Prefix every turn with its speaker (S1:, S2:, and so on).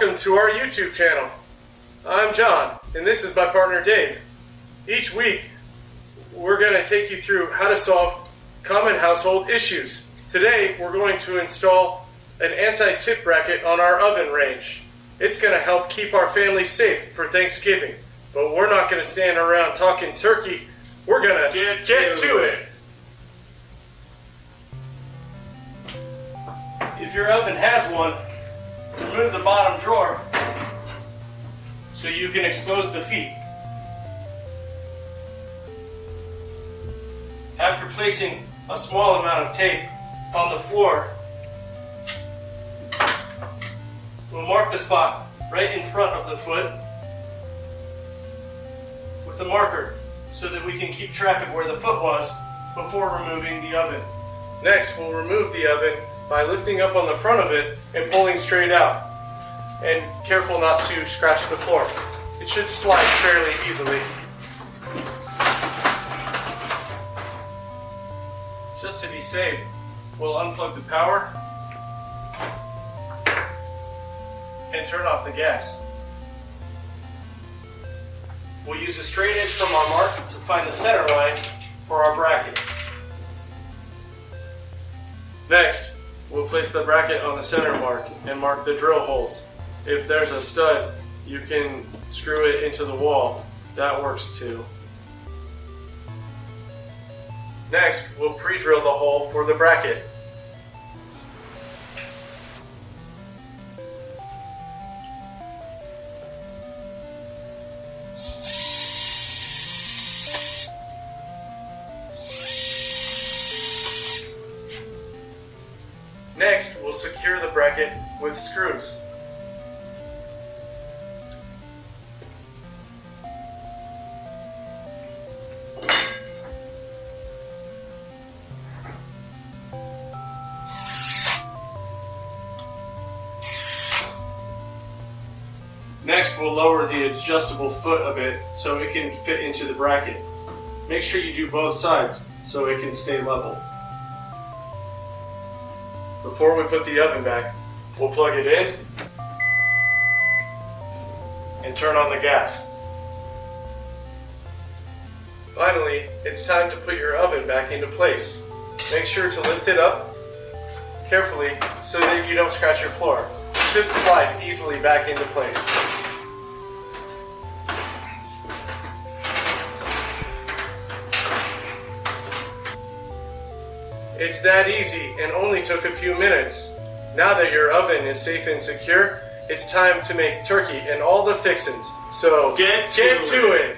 S1: Welcome to our YouTube channel. I'm John, and this is my partner Dave. Each week, we're going to take you through how to solve common household issues. Today, we're going to install an anti-tip bracket on our oven range. It's going to help keep our family safe for Thanksgiving. But we're not going to stand around talking turkey. We're going to get to it. If your oven has one, remove the bottom drawer so you can expose the feet. After placing a small amount of tape on the floor, we'll mark the spot right in front of the foot with a marker so that we can keep track of where the foot was before removing the oven. Next, we'll remove the oven by lifting up on the front of it and pulling straight out. And careful not to scratch the floor. It should slide fairly easily. Just to be safe, we'll unplug the power and turn off the gas. We'll use a straight edge from our mark to find the center line for our bracket. Next, we'll place the bracket on the center mark and mark the drill holes. If there's a stud, you can screw it into the wall. That works too. Next, we'll pre-drill the hole for the bracket. Next, we'll secure the bracket with screws. Next, we'll lower the adjustable foot a bit so it can fit into the bracket. Make sure you do both sides so it can stay level. Before we put the oven back, we'll plug it in and turn on the gas. Finally, it's time to put your oven back into place. Make sure to lift it up carefully so that you don't scratch your floor. It should slide easily back into place. It's that easy and only took a few minutes. Now that your oven is safe and secure, it's time to make turkey and all the fixins. So get to it.